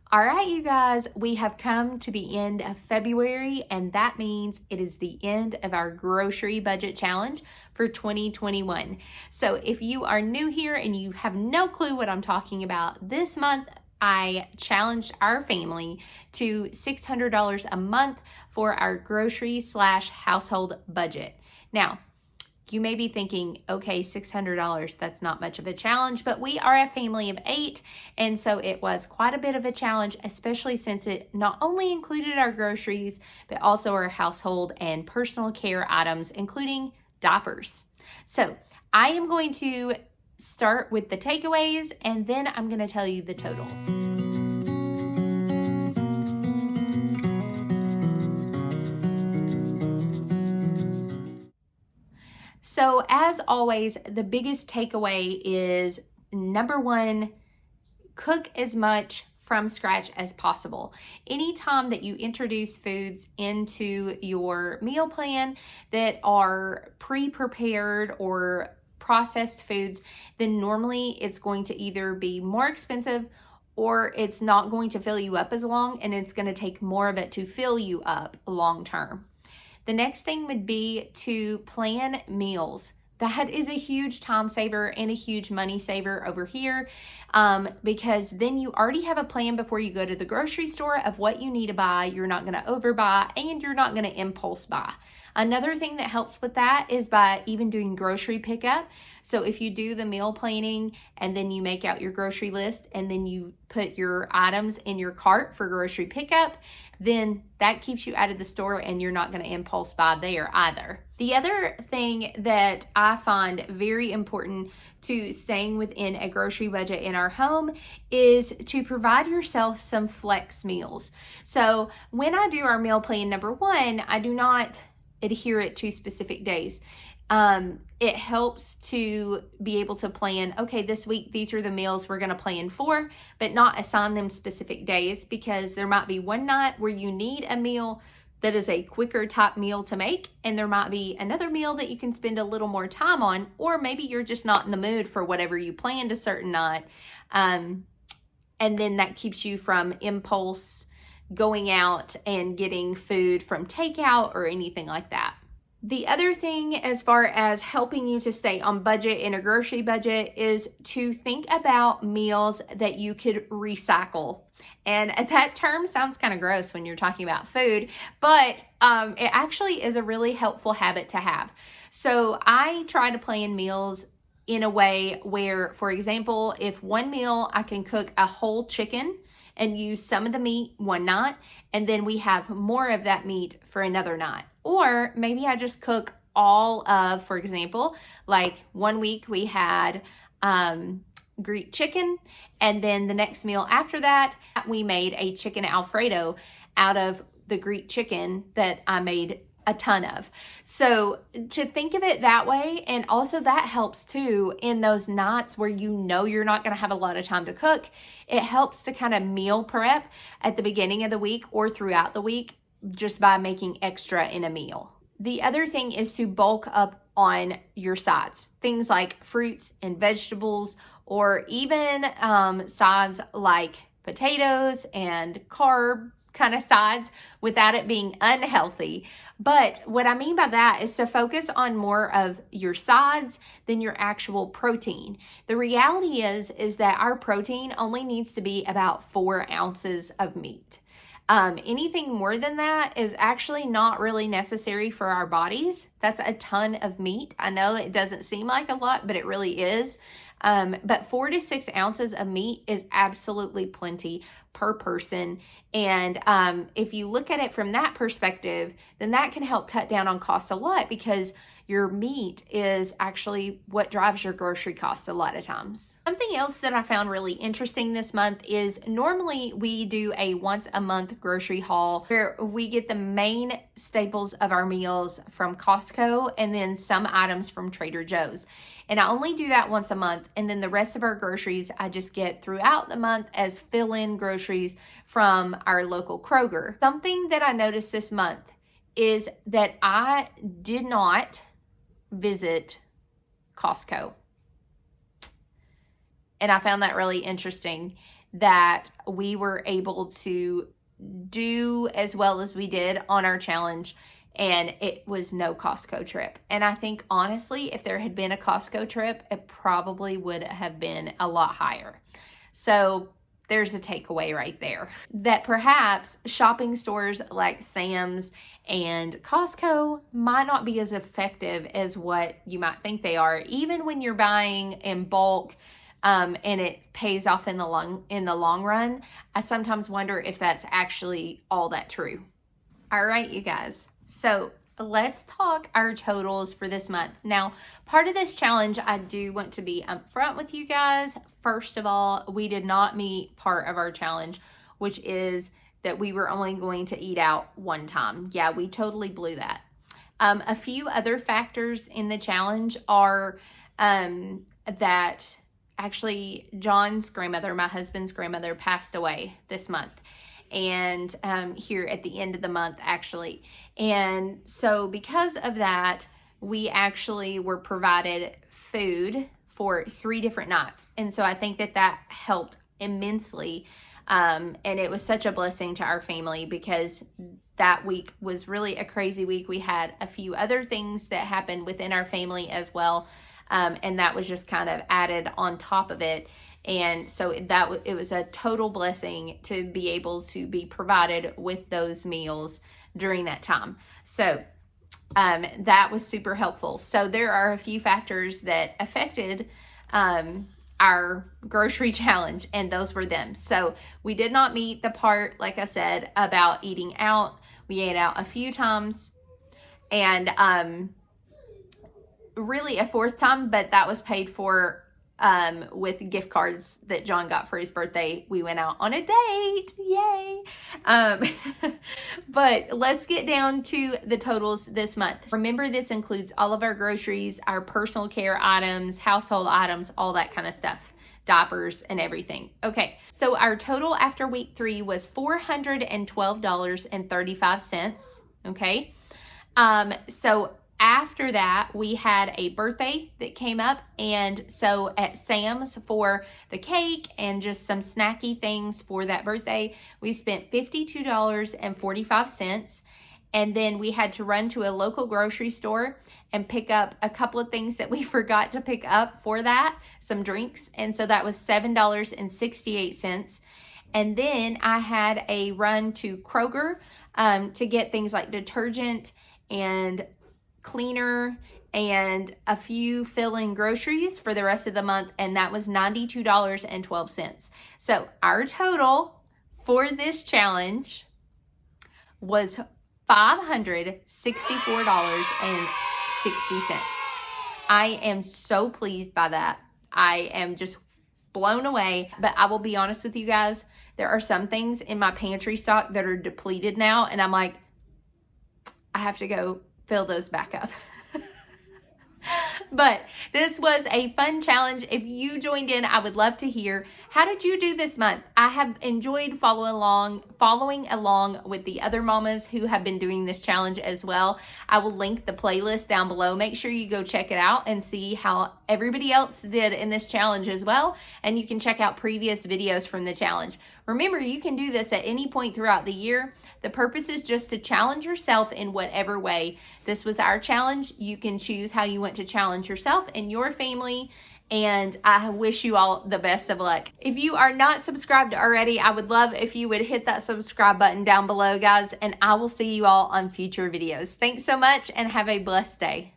All right, you guys, we have come to the end of February, and that means it is the end of our grocery budget challenge for 2021. So if you are new here and you have no clue what I'm talking about, this month I challenged our family to $600 a month for our grocery/household budget. Now, you may be thinking, okay, $600, that's not much of a challenge, but we are a family of 8, and so it was quite a bit of a challenge, especially since it not only included our groceries, but also our household and personal care items, including diapers. So I am going to start with the takeaways, and then I'm going to tell you the totals. So as always, the biggest takeaway is number one, cook as much from scratch as possible. Anytime that you introduce foods into your meal plan that are pre-prepared or processed foods, then normally it's going to either be more expensive or it's not going to fill you up as long, and it's going to take more of it to fill you up long term. The next thing would be to plan meals. That is a huge time saver and a huge money saver over here, because then you already have a plan before you go to the grocery store of what you need to buy. You're not going to overbuy, and you're not going to impulse buy. Another thing that helps with that is by even doing grocery pickup. So if you do the meal planning and then you make out your grocery list and then you put your items in your cart for grocery pickup, then that keeps you out of the store and you're not going to impulse buy there either. The other thing that I find very important to staying within a grocery budget in our home is to provide yourself some flex meals. So when I do our meal plan number 1, I do not adhere it to specific days. It helps to be able to plan, okay, this week, these are the meals we're going to plan for, but not assign them specific days, because there might be one night where you need a meal that is a quicker type meal to make, and there might be another meal that you can spend a little more time on, or maybe you're just not in the mood for whatever you planned a certain night. And then that keeps you from impulse going out and getting food from takeout or anything like that. The other thing as far as helping you to stay on budget in a grocery budget is to think about meals that you could recycle. And that term sounds kind of gross when you're talking about food, but it actually is a really helpful habit to have. So I try to plan meals in a way where, for example, if one meal I can cook a whole chicken and use some of the meat one night, and then we have more of that meat for another night. Or maybe I just cook all of, for example, like one week we had Greek chicken, and then the next meal after that, we made a chicken Alfredo out of the Greek chicken that I made a ton of. So to think of it that way, and also that helps too in those nights where you know you're not going to have a lot of time to cook. It helps to kind of meal prep at the beginning of the week or throughout the week just by making extra in a meal. The other thing is to bulk up on your sides. Things like fruits and vegetables, or even sides like potatoes and carb kind of sides without it being unhealthy. But what I mean by that is to focus on more of your sides than your actual protein. The reality is that our protein only needs to be about 4 ounces of meat. Anything more than that is actually not really necessary for our bodies. That's a ton of meat. I know it doesn't seem like a lot, but it really is. But 4 to 6 ounces of meat is absolutely plenty per person. And if you look at it from that perspective, then that can help cut down on costs a lot, because your meat is actually what drives your grocery costs a lot of times. Something else that I found really interesting this month is normally we do a once a month grocery haul where we get the main staples of our meals from Costco and then some items from Trader Joe's. And I only do that once a month, and then the rest of our groceries I just get throughout the month as fill-in groceries from our local Kroger. Something that I noticed this month is that I did not visit Costco. And I found that really interesting that we were able to do as well as we did on our challenge, and it was no Costco trip. And I think honestly, if there had been a Costco trip, it probably would have been a lot higher. So there's a takeaway right there, that perhaps shopping stores like Sam's and Costco might not be as effective as what you might think they are, even when you're buying in bulk, and it pays off in the long run. I sometimes wonder if that's actually all that true. All right, you guys. So let's talk our totals for this month. Now, part of this challenge, I do want to be upfront with you guys. First of all, we did not meet part of our challenge, which is that we were only going to eat out one time. Yeah, we totally blew that. A few other factors in the challenge are that actually John's grandmother, my husband's grandmother, passed away this month. And here at the end of the month, actually. And so because of that, we actually were provided food for 3 different nights. And so I think that that helped immensely. And it was such a blessing to our family, because that week was really a crazy week. We had a few other things that happened within our family as well. And that was just kind of added on top of it. And so it was a total blessing to be able to be provided with those meals during that time. So that was super helpful. So there are a few factors that affected our grocery challenge, and those were them. So we did not meet the part, like I said, about eating out. We ate out a few times, and really a 4th time, but that was paid for with gift cards that John got for his birthday. We went out on a date. Yay. But let's get down to the totals this month. Remember, this includes all of our groceries, our personal care items, household items, all that kind of stuff, diapers and everything. Okay, so our total after week 3 was $412.35. Okay. So after that, we had a birthday that came up, and so at Sam's for the cake and just some snacky things for that birthday, we spent $52.45, and then we had to run to a local grocery store and pick up a couple of things that we forgot to pick up for that, some drinks, and so that was $7.68. And then I had a run to Kroger to get things like detergent and cleaner and a few fill-in groceries for the rest of the month, and that was $92.12. So our total for this challenge was $564.60. I am so pleased by that. I am just blown away. But I will be honest with you guys, there are some things in my pantry stock that are depleted now, and I'm like, I have to go fill those back up. But this was a fun challenge. If you joined in, I would love to hear, how did you do this month? I have enjoyed following along with the other mamas who have been doing this challenge as well. I will link the playlist down below. Make sure you go check it out and see how everybody else did in this challenge as well. And you can check out previous videos from the challenge. Remember, you can do this at any point throughout the year. The purpose is just to challenge yourself in whatever way. This was our challenge. You can choose how you want to challenge yourself and your family. And I wish you all the best of luck. If you are not subscribed already, I would love if you would hit that subscribe button down below, guys. And I will see you all on future videos. Thanks so much and have a blessed day.